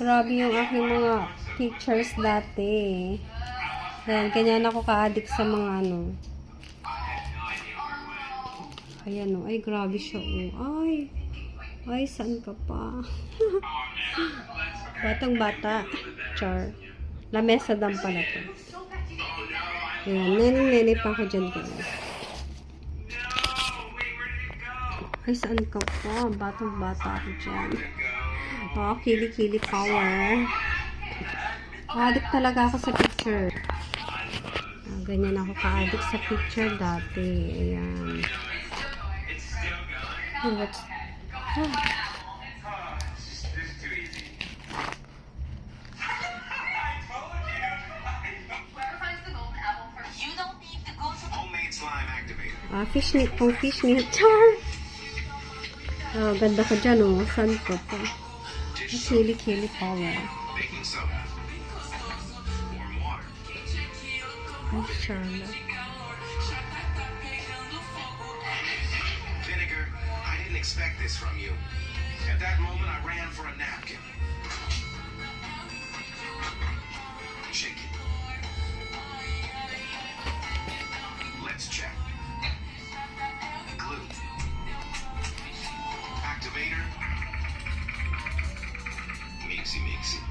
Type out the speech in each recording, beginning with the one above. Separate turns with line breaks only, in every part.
Grabe yung aking mga pictures dati. Ayan, ganyan ako ka-addict sa mga ano. Ayan o. Ay, grabe siya o. Ay, saan ka pa? Batang-bata. Char. Lamesa dam pala to. Ayan, neneng-nene pa ako dyan, guys. Ay, saan ka pa? Batang-bata ako dyan. Oh, kili-kili power. Addict talaga ako sa picture. Ganyan ako ka-addict sa picture dati. Ayan. What's... Oh. Fishnet pong fishnet. Char! Ganda ko dyan, oh. Saan ko pa? Kili-kili power. Ay, Charlotte.
Vinegar, I didn't expect this from you. At that moment, I ran for a napkin. Shake it. Let's check. Glue. Activator. Mixy.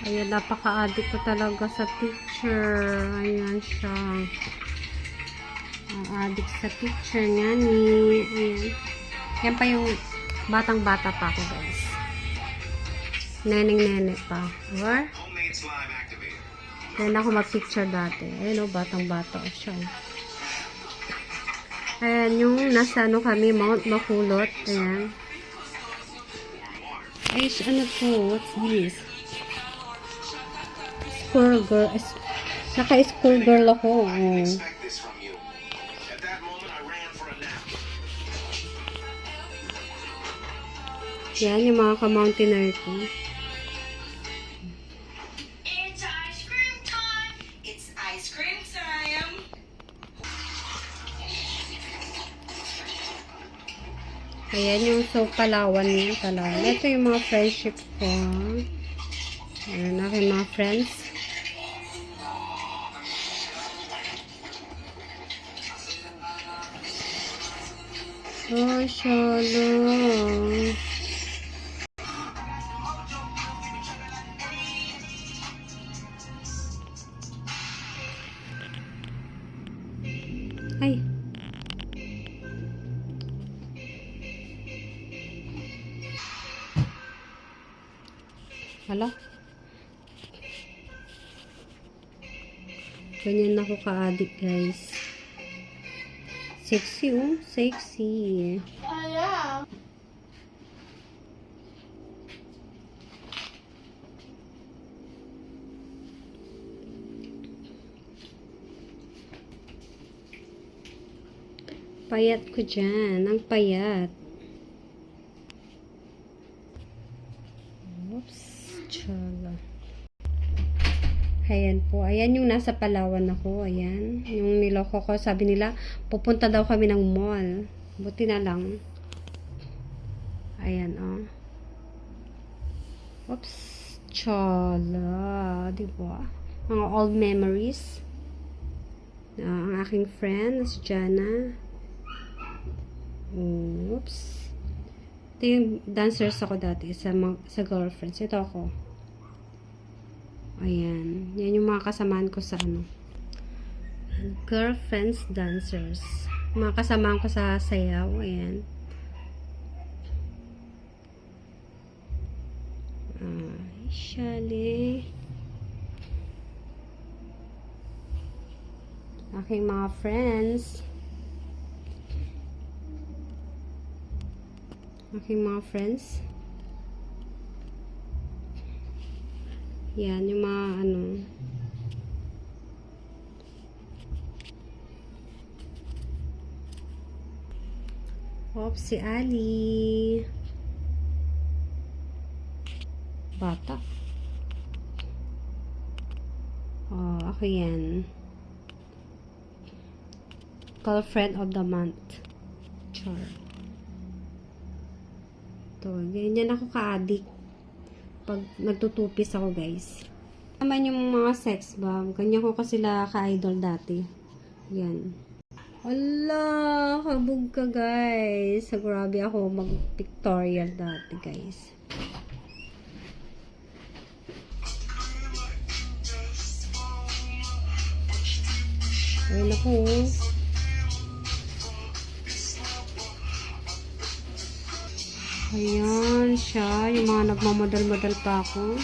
Ayan, napaka-addict ko talaga sa picture. Ayan siya. Ang addict sa picture niya ni. Ayan. Yan pa yung batang-bata pa ako, guys. Neneng-nene pa. Or? Ayan ako mag-picture dati. Ayan o, batang-bata siya. Ayan, yung nasa ano kami, Mount Makulot. Ayan. Ay, ano to? What's this? School girl. Naka-school girl ako. Oh. Yan, yung mga ka-mountaineer ko.
It's ice cream time! It's ice cream time!
Ayan yung so Palawan yun talaga. Ito yung mga friendship ko. Ayan, aking mga friends. Oh, shalom. Ay. Hala. Ganyan ako ka-addict, guys. Sexy, oh. Sexy.
Yeah.
Payat ko dyan. Ang payat. Oops. Tsala. Ayan po. Ayan yung nasa Palawan ako. Ayan. Yung niloko ko. Sabi nila, pupunta daw kami ng mall. Buti na lang. Ayan, oh. Oops. Tsala. Diba? Mga old memories. Ang aking friend, si Jana. Oops. Ito yung dancers ako dati sa girlfriends. Ito ako. Ayan. Yan yung mga kasamaan ko sa ano. Girlfriends dancers. Mga kasamaan ko sa sayaw. Ayan. Shali. Aking mga friends. Aking mga friends. Yan, yung mga ano. Oops, si Ali. Bata. Oh, ako yan. Girlfriend of the month. Char. To, ganyan ako ka-addict. Pag nagtutupis ako, guys. Naman yung mga sex bomb. Ganyan ko kasi sila ka-idol dati. Yan. Ala, kabog ka, guys. Grabe ako mag-pictorial dati, guys. Ayun ako. Ayan siya. Yung mga nagmamodel-model pa ako.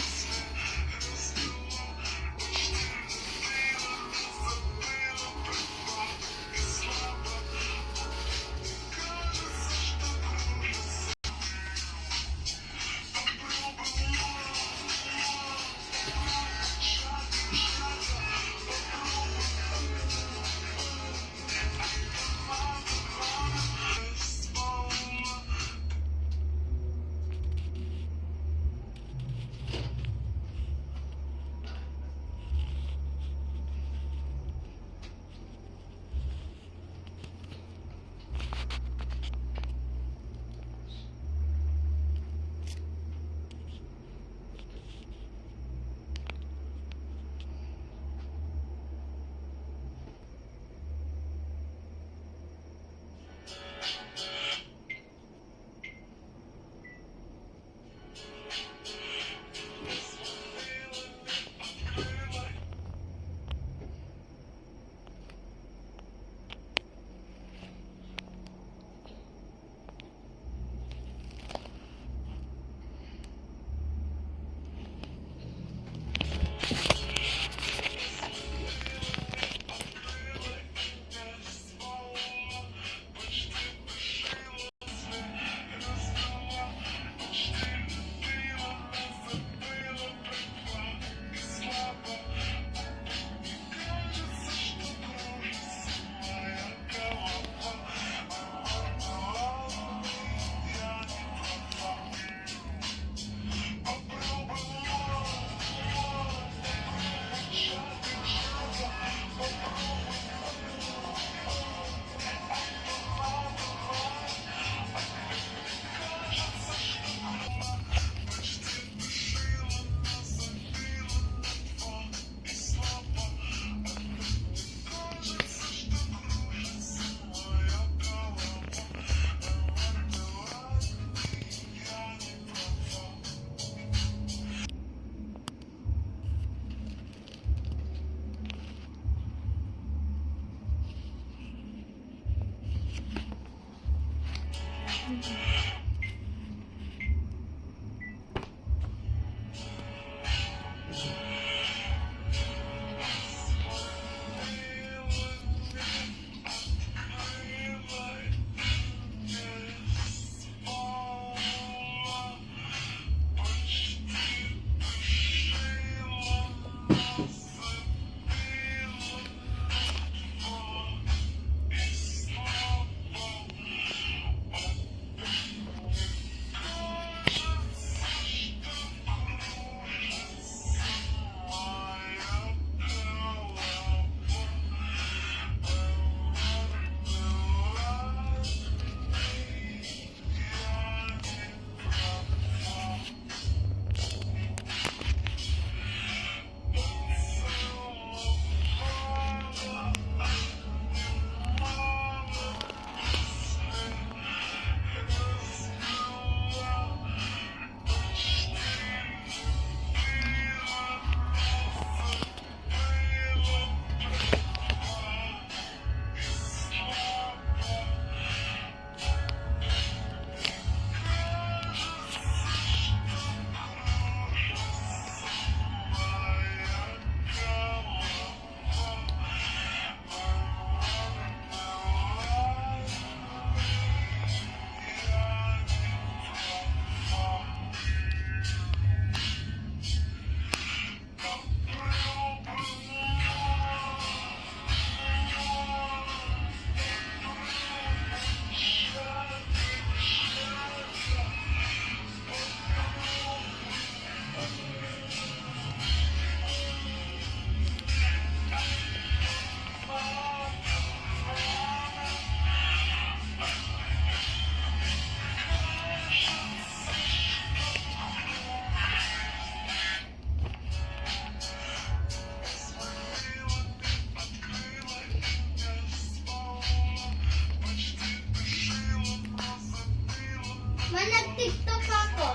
Ma, nag-TikTok ako.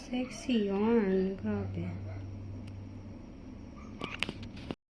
Sexy yarn. Grabe.